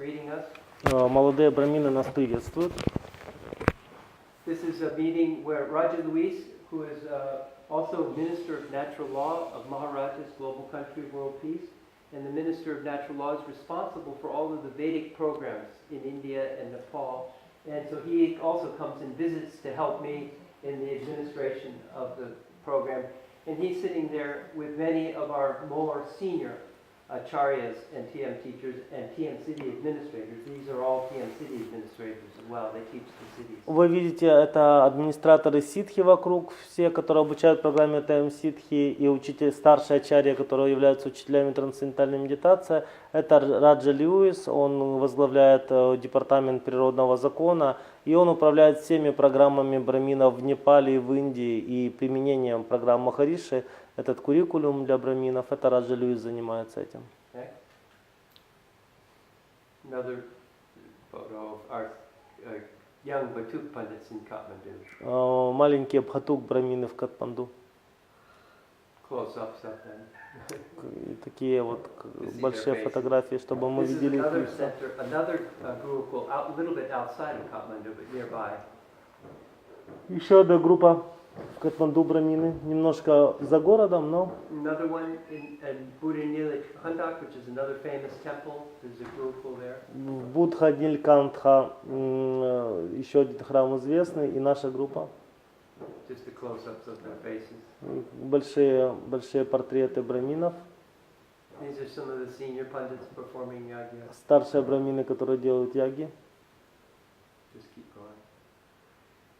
greeting us. Молодые брамины нас приветствуют. This is a meeting where Raja Luis, who is also Minister of Natural Law of Maharaja's Global Country World Peace, and the Minister of Natural Law is responsible for all of the Vedic programs in India and Nepal. And so he also comes and visits to help me in the administration of the program. And he's sitting there with many of our more senior acharyas and TM teachers and TM city administrators. These are all TM city administrators as well. They teach the cities. Вы видите, это администраторы ситхи вокруг, все, которые обучают программе ТМ ситхи, и учитель, старшие ачарья, которые являются учителями трансцендентальной медитации. Это Раджа Льюис, он возглавляет департамент природного закона, и он управляет всеми программами браминов в Непале и в Индии, и применением программ Махариши. Этот куррикулум для браминов, это Раджа Льюис занимается этим. Okay. Another photo of our young Batuk Pandits in Kathmandu. Маленькие бхатук брамины в Катманду. Close-ups of them. И такие вот большие фотографии, чтобы мы видели их лица. Another gurukul a little bit outside of Kathmandu, but nearby. Еще одна группа в Катманду брамины, немножко за городом, но. Another one in Buddha Nilkandak, which is another famous temple. There's a gurukul there. В Будха Нилькантха еще один храм известный, и наша группа. Just the close-ups of their faces. Большие портреты браминов. These are some of the senior pundits performing yagya. Старшие брамины, которые делают яги. Just keep going.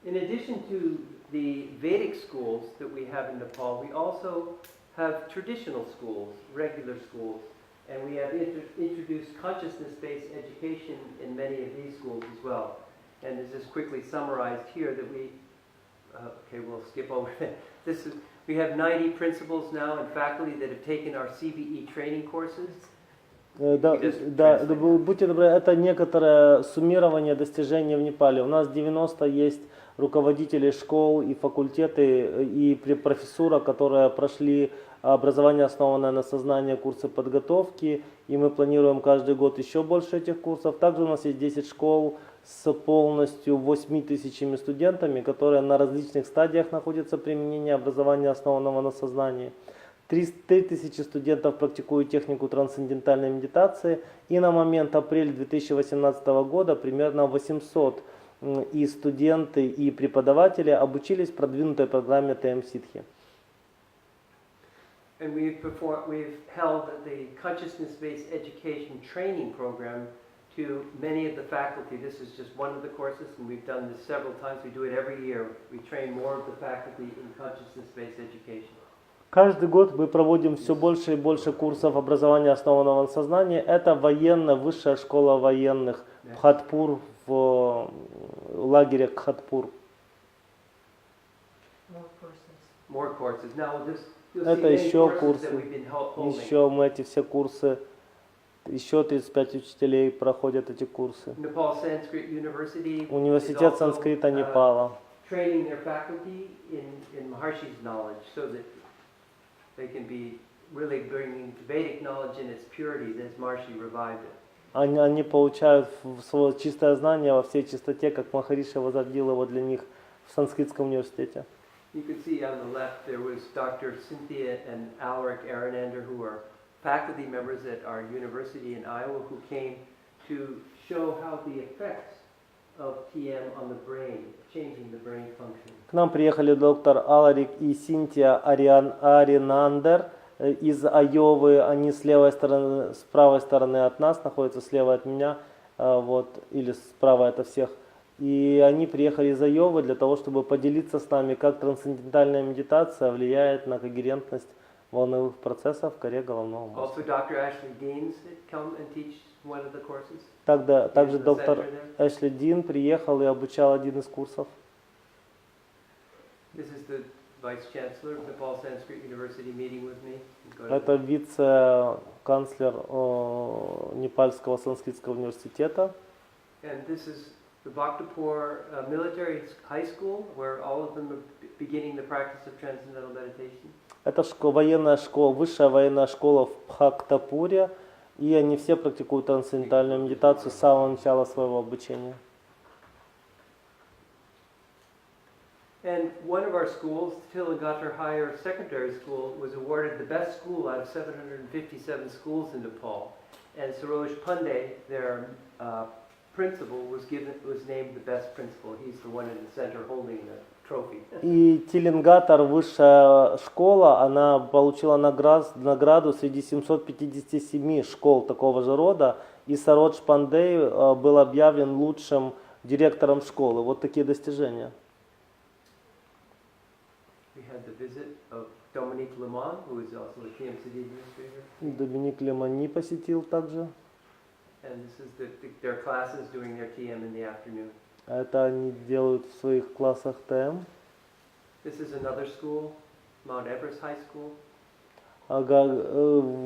In addition to the Vedic schools that we have in Nepal, we also have traditional schools, regular schools, and we have introduced consciousness-based education in many of these schools as well. And this is quickly summarized here that we, okay, we'll skip over that. We have 90 principals now and faculty that have taken our CVE training courses. Да, будьте добры, это некоторое суммирование достижений в Непале. У нас 90 есть руководители школ и факультеты и профессура, которые прошли образование, основанное на сознании, курсы подготовки, и мы планируем каждый год еще больше этих курсов. Также у нас есть 10 школ с полностью 8000 студентами, которые на различных стадиях находятся применения образования, основанного на сознании. 3000 студентов практикуют технику трансцендентальной медитации, и на момент апреля 2018 года примерно 800 и студенты, и преподаватели обучились в продвинутой программе ТМ Ситхи. And we've held the consciousness-based education training program to many of the faculty. This is just one of the courses, and we've done this several times. We do it every year. We train more of the faculty in consciousness-based education. Каждый год мы проводим все больше и больше курсов образования, основанного на сознании. Это военная, высшая школа военных Бхатпур в лагере Кхатпур. More courses. Now, это еще курсы. Еще мы эти все курсы. Еще 35 учителей проходят эти курсы. Университет санскрита Непала. They can be really bringing Vedic knowledge in its purity as Maharishi revived it. Они получают свое чистое знание во всей чистоте, как Махариша возродил его для них в санскритском университете. You can see on the left there was Dr. Cynthia and Alaric Aranander, who are faculty members at our university in Iowa, who came to show how the effects of TM on the brain, changing the brain function. К нам приехали доктор Аларик и Синтия Аринандер из Айовы. Они с правой стороны от нас, находятся слева от меня, вот, или справа от всех. И они приехали из Айовы для того, чтобы поделиться с нами, как трансцендентальная медитация влияет на когерентность волновых процессов в коре головного мозга. Также доктор Эшли Дин приехал и обучал один из курсов. Это вице-канцлер Непальского санскритского университета. The Bhaktapur Military High School, where all of them are beginning the practice of transcendental meditation. Это военная школа, высшая военная школа в Бхактапуре, И они все практикуют трансцендентальную медитацию с самого начала своего обучения. And one of our schools, Tilangatar Higher Secondary School, was awarded the best school out of 757 schools in Nepal. And Saroj Pandey, their principal, was named the best principal. He's the one in the center holding the trophy. И Тилингатор, высшая школа, она получила награду среди 757 школ такого же рода. И Сародж Пандей был объявлен лучшим директором школы. Вот такие достижения. We had the visit of Dominique Lemon, who is also a TMCD administrator. Доминик Лемони посетил также. And this is their classes doing their TM in the afternoon. Это они делают в своих классах ТМ. This is another school, Mount Everest High School.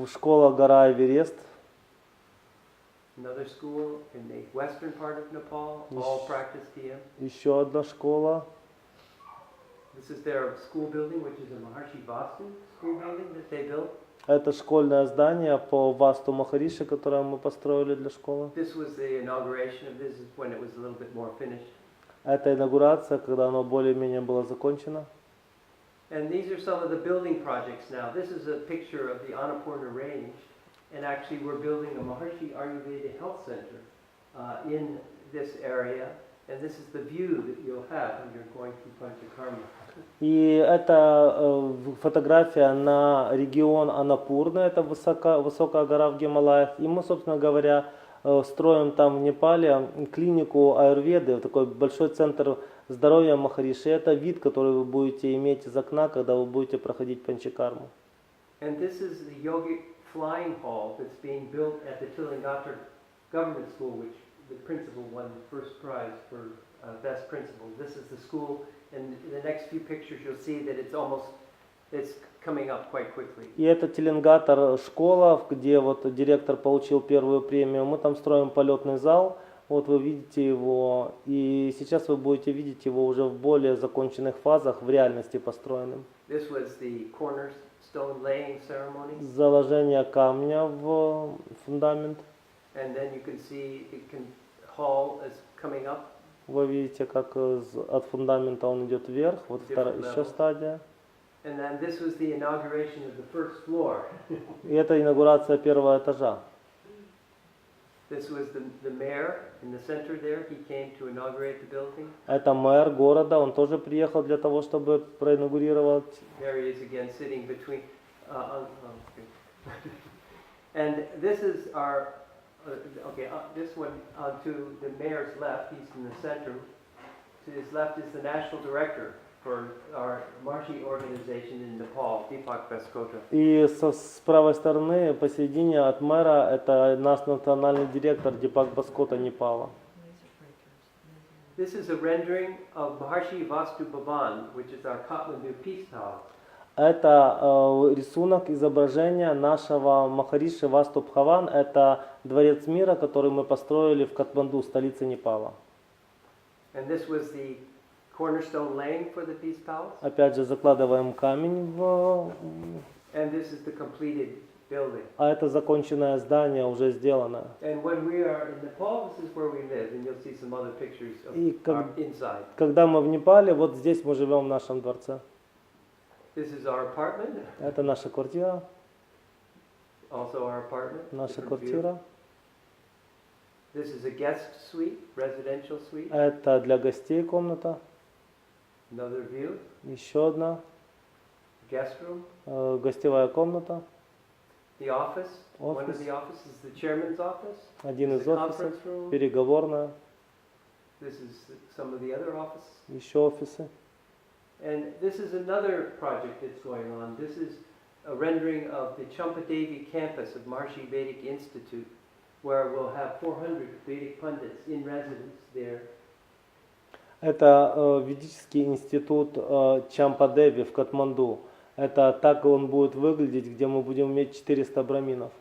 Школа гора Эверест. Another school in the western part of Nepal, all practice TM. Еще одна школа. This is their school building, which is a Maharshi Vastu school building that they built. Это школьное здание по Васту Махариши, которое мы построили для школы. This was the inauguration of this, when it was a little bit more finished. Это инаугурация, когда оно более-менее было закончено. And these are some of the building projects now. This is a picture of the Annapurna Range, and actually we're building a Maharshi Ayurveda Health Center in this area, and this is the view that you'll have when you're going through Panchakarma. И это фотография на регион Анапурна, это высокая гора в Гималаях. И мы, собственно говоря, строим там в Непале клинику аюрведы, такой большой центр здоровья Махариши. Это вид, который вы будете иметь из окна, когда вы будете проходить панчакарму. And this is the yogic flying hall that's being built at the Tilangatar Government School, which the principal won the first prize for best principal. This is the school, and in the next few pictures you'll see that it's coming up quite quickly. И это Тилингатор школа, где вот директор получил первую премию. Мы там строим полетный зал. Вот вы видите его, и сейчас вы будете видеть его уже в более законченных фазах, в реальности построенным. This was the cornerstone laying ceremony. Заложение камня в фундамент. And then you can see the hall is coming up. Вы видите, как от фундамента он идет вверх. Вот еще стадия. And then this was the inauguration of the first floor. И это инаугурация первого этажа. This was the mayor in the center there. He came to inaugurate the building. Это мэр города, он тоже приехал для того, чтобы проинаугурировать. There he is again, sitting between. And this is our. This one to the mayor's left. He's in the center. To his left is the national director for our Maharshi organization in Nepal, Deepak Baskota. И с правой стороны, посередине от мэра, это наш национальный директор Дипак Баскота Непала. This is a rendering of Maharshi Vastu Bhavan, which is our Kathmandu peace tower. Это рисунок, изображение нашего Махариши Васту Бхаван. Это дворец мира, который мы построили в Катманду, столице Непала. And this was the cornerstone laying for the peace palace. Опять же закладываем камень в. And this is the completed building. А это законченное здание, уже сделано. And when we are in Nepal, this is where we live, and you'll see some other pictures of our inside. Когда мы в Непале, вот здесь мы живем в нашем дворце. This is our apartment. Это наша квартира. Also our apartment. Наша квартира. This is a guest suite, residential suite. Это для гостей комната. Another view. Еще одна. Guest room. Гостевая комната. The office. One of the offices is the chairman's office. Один из офисов. Переговорная. This is some of the other offices. Еще офисы. And this is another project that's going on. This is a rendering of the Champadevi campus of Maharshi Vedic Institute, where we'll have 400 Vedic pundits in residence there. Это ведический институт Чампадеви в Катманду. Это так он будет выглядеть, где мы будем иметь 400 браминов.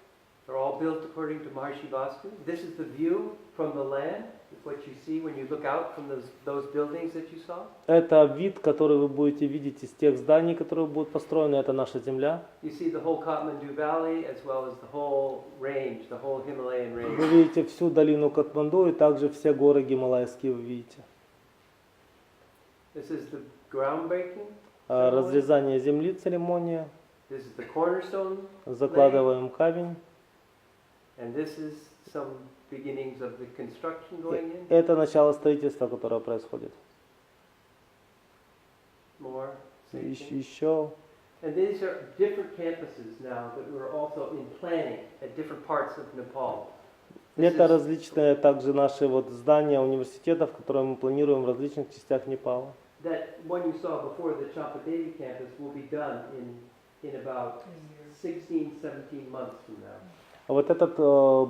They're all all built according to Maharshi Vastu. This is the view from the land, what you see when you look out from those buildings that you saw. Это вид, который вы будете видеть из тех зданий, которые будут построены. Это наша земля. You see the whole Kathmandu Valley as well as the whole range, the whole Himalayan range. Вы видите всю долину Катманду и также все горы Гималайские вы видите. This is the groundbreaking. Разрезание земли церемония. This is the cornerstone. Закладываем камень. And this is some beginnings of the construction going in. Это начало строительства, которое происходит. More. Еще. And these are different campuses now that we're also in planning at different parts of Nepal. Это различные также наши вот здания университетов, которые мы планируем в различных частях Непала. That one you saw before, the Champadevi campus, will be done in about 16-17 months from now. А вот этот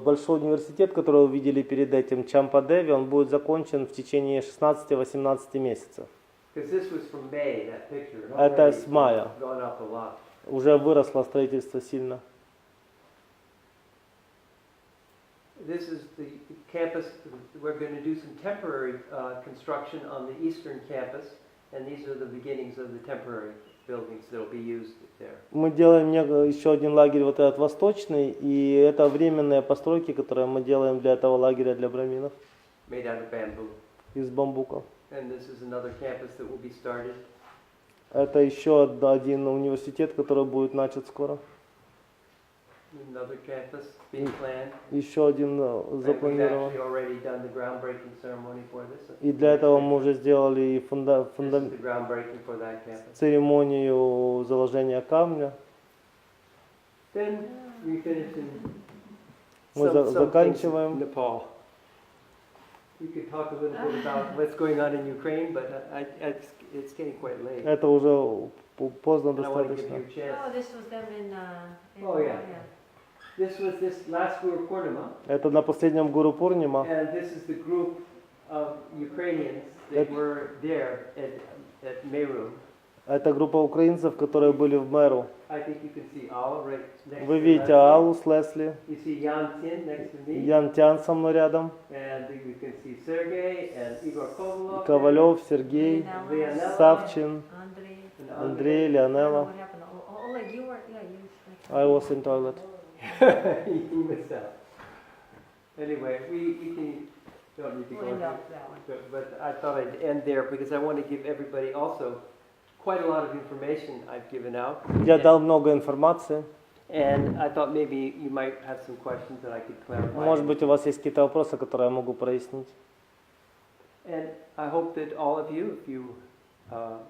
большой университет, который вы видели перед этим, Чампадеви, он будет закончен в течение 16-18 месяцев. Это с мая. Уже выросло строительство сильно. This is the campus. We're going to do some temporary construction on the eastern campus, and these are the beginnings of the temporary buildings that will be used there. Мы делаем еще один лагерь, вот этот восточный, и это временные постройки, которые мы делаем для этого лагеря для браминов. Made out of bamboo. Из бамбука. And this is another campus that will be started. Это еще один университет, который будет начат скоро. Another campus being planned. Еще один запланирован. We've actually already done the groundbreaking ceremony for this. И для этого мы уже сделали церемонию заложения камня. Then we finish in Мы заканчиваем. Nepal. We could talk a little bit about what's going on in Ukraine, but it's getting quite late. Это уже поздно And I want to give достаточно. you a chance. Oh, this was them in Oh, yeah. This was this last Guru Purnima, Это на последнем Гуру Пурнима. and this is the group of Ukrainians that were there at Meru. Это группа украинцев, которые были в Мэру. I think you can see Al right next Вы to видите Leslie. Аллу с Лесли, You see Yan Tin next to me. Ян Тян со мной рядом, And you can see Sergey and Igor Kovalov. Ковалев, Сергей, Leonella. Савчин, Андрей. And Андрей, Леонела. What happened? Oleg, you were, yeah, you. I was in toilet. You missed out. Anyway, we can, don't need to We'll go end into up that one. but I thought I'd end there because I want to give everybody also quite a lot of information I've given out. Я дал много информации. And I thought maybe you might have some questions that I could clarify. Может быть, у вас есть какие-то вопросы, которые я могу прояснить. And I hope that all of you, if you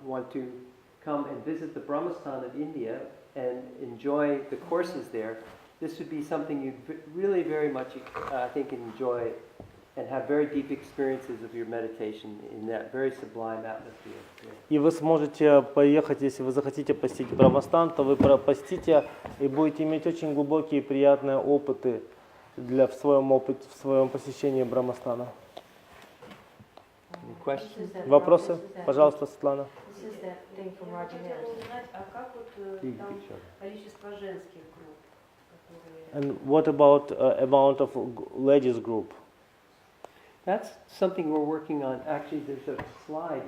want to come and visit the Brahmastan of India and enjoy the courses there, this would be something you'd really very much, I think, enjoy and have very deep experiences of your meditation in that very sublime atmosphere. И вы сможете поехать, если вы захотите посетить Брамастан, то вы посетите и будете иметь очень глубокие и приятные опыты в своем посещении Брамастана. Вопросы? Пожалуйста, Светлана. This is that thing from Raja. Я хотела узнать, а как вот там количество женских групп, которые... And what about amount of ladies group? That's something we're working on. Actually, there's a slide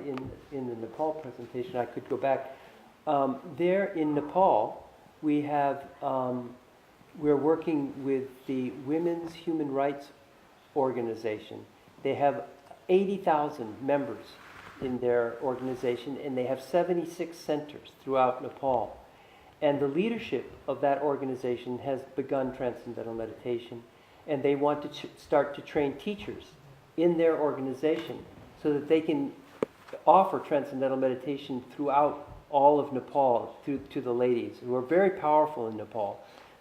in the Nepal presentation. I could go back. There in Nepal, we have, we're working with the Women's Human Rights Organization. They have 80,000 members in their organization, and they have 76 centers throughout Nepal. And the leadership of that organization has begun transcendental meditation, and they want to start to train teachers in their organization so that they can offer transcendental meditation throughout all of Nepal to the ladies who are very powerful in Nepal.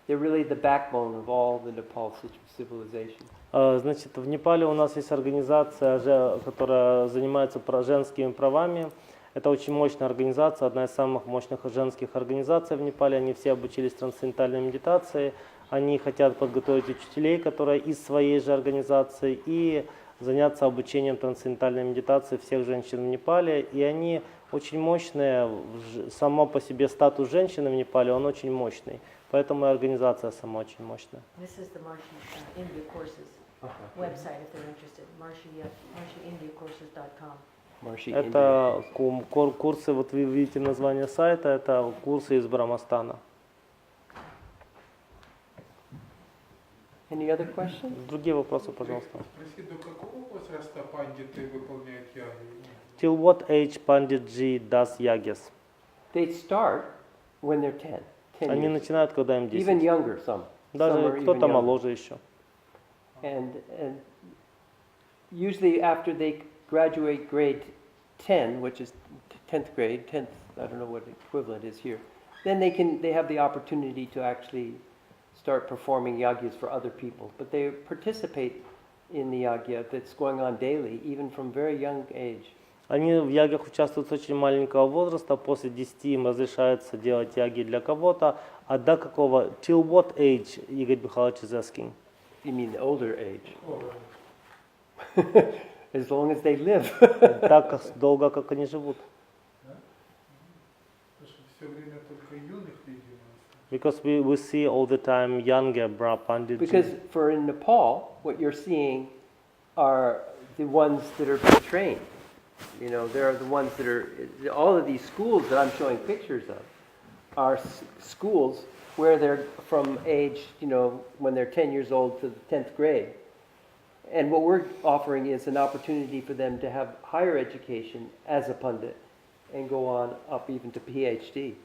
They're really the backbone of all the Nepal civilization. Значит, в Непале у нас есть организация, которая занимается женскими правами. Это очень мощная организация, одна из самых мощных женских организаций в Непале. Они все обучились трансцендентальной медитации. Они хотят подготовить учителей, которые из своей же организации, и заняться обучением трансцендентальной медитации всех женщин в Непале. И они очень мощные, само по себе статус женщины в Непале, он очень мощный. Поэтому и организация сама очень мощная. This is the Marshi India courses website if they're interested. MarshiIndiacourses.com. Это курсы, вот вы видите название сайта, это курсы из Брамастана. Any other questions? Другие вопросы, пожалуйста. Спроси, до какого возраста пандиты выполняют ягу? Till what age Panditji does yagis? They start when they're 10. 10 Они years. начинают, когда им 10. Even younger, some. Some Даже are кто-то even younger. моложе еще. And usually after they graduate grade 10, which is 10th grade, 10th, I don't know what the equivalent is here, then they have the opportunity to actually start performing yagyas for other people. But they participate in the yagya that's going on daily, even from very young age. Они в ягах участвуют с очень маленького возраста, после 10 им разрешается делать яги для кого-то, а до какого, till what age, Игорь Михайлович is asking? You mean the older age? As long as they live. Так долго, как они живут. Потому что все время только юных видимо. Because we see all the time younger Panditji. Because for in Nepal, what you're seeing are the ones that are being trained. You know, they're the ones that are, all of these schools that I'm showing pictures of are schools where they're from age, you know, when they're 10 years old to the 10th grade. And what we're offering is an opportunity for them to have higher education as a pundit and go on up even to PhD.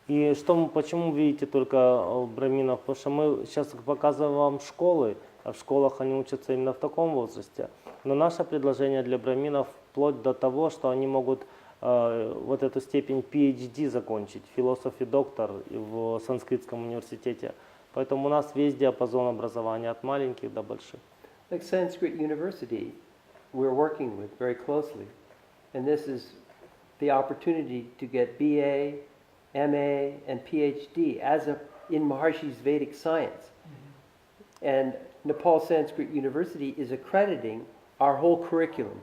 И почему видите только браминов? Потому что мы сейчас показываем вам школы, а в школах они учатся именно в таком возрасте. Но наше предложение для браминов вплоть до того, что они могут вот эту степень PhD закончить, философи доктор в санскритском университете. Поэтому у нас весь диапазон образования от маленьких до больших. Like Sanskrit University, we're working with very closely. And this is the opportunity to get BA, MA, and PhD in Maharshi's Vedic science. And Nepal Sanskrit University is accrediting our whole curriculum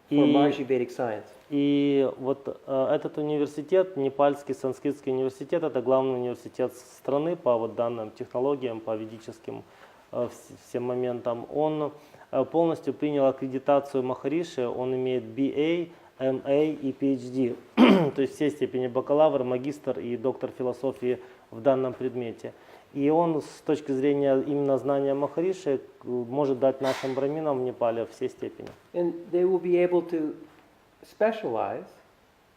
for Maharshi Vedic science. И вот этот университет, Непальский санскритский университет, это главный университет страны по вот данным технологиям, по ведическим всем моментам. Он полностью принял аккредитацию Махариши, он имеет BA, MA и PhD, то есть все степени бакалавр, магистр и доктор философии в данном предмете. И он с точки зрения именно знания Махариши может дать нашим браминам в Непале все степени. And they will be able to specialize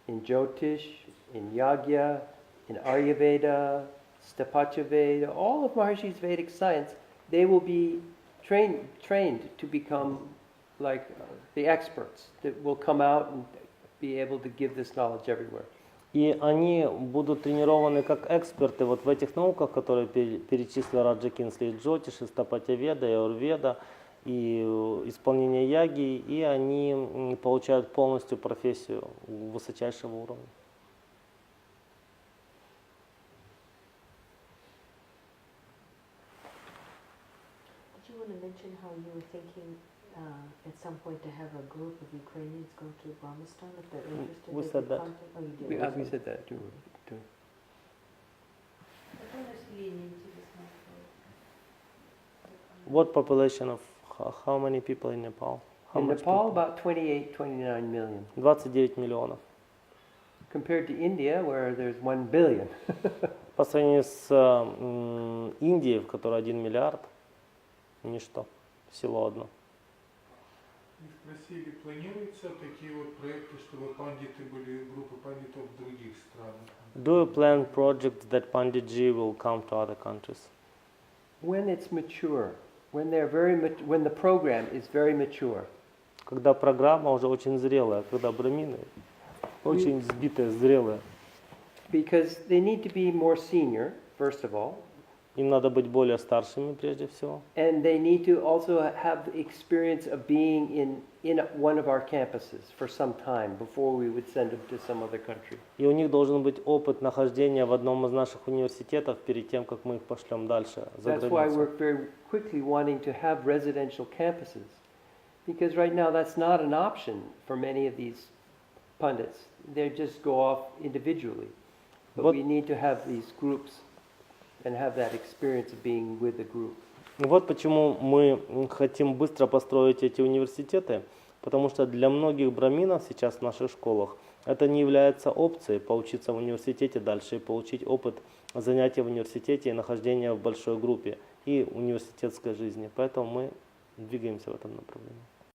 in Jyotish, in Yagya, in Aryaveda, Stapachaveda, all of Maharshi's Vedic science. They will be trained to become like the experts that will come out and be able to give this knowledge everywhere. И они будут тренированы как эксперты вот в этих науках, которые перечислил Раджа Кинсли, и Джотиш, и Стапатяведа, и Аюрведа, и исполнение яги, и они получают полностью профессию высочайшего уровня. Did you want to mention how you were thinking at some point to have a group of Ukrainians go to Brahmastan if they're interested? We they said could that. contact- Oh, you did. We said that too. What population of, how many people in Nepal? How In much Nepal, people? about 28, 29 million. 29 миллионов. Compared to India, where there's 1 billion. По сравнению с Индией, в которой 1 миллиард, ничто, село одно. И спросили, планируются такие вот проекты, чтобы пандиты были, группы пандитов в других странах? Do you plan projects that Panditji will come to other countries? When it's mature, when when the program is very mature, Когда программа уже очень зрелая, когда брамины очень сбитые, зрелые. because they need to be more senior, first of all, Им надо быть более старшими прежде всего. and they need to also have the experience of being in one of our campuses for some time before we would send them to some other country. И у них должен быть опыт нахождения в одном из наших университетов перед тем, как мы их пошлем дальше за That's why границу. we're very quickly wanting to have residential campuses, because right now that's not an option for many of these pundits. They just go off individually. But What- we need to have these groups and have that experience of being with a group. Вот почему мы хотим быстро построить эти университеты, потому что для многих браминов сейчас в наших школах это не является опцией поучиться в университете дальше и получить опыт занятия в университете и нахождения в большой группе и университетской жизни. Поэтому мы двигаемся в этом направлении.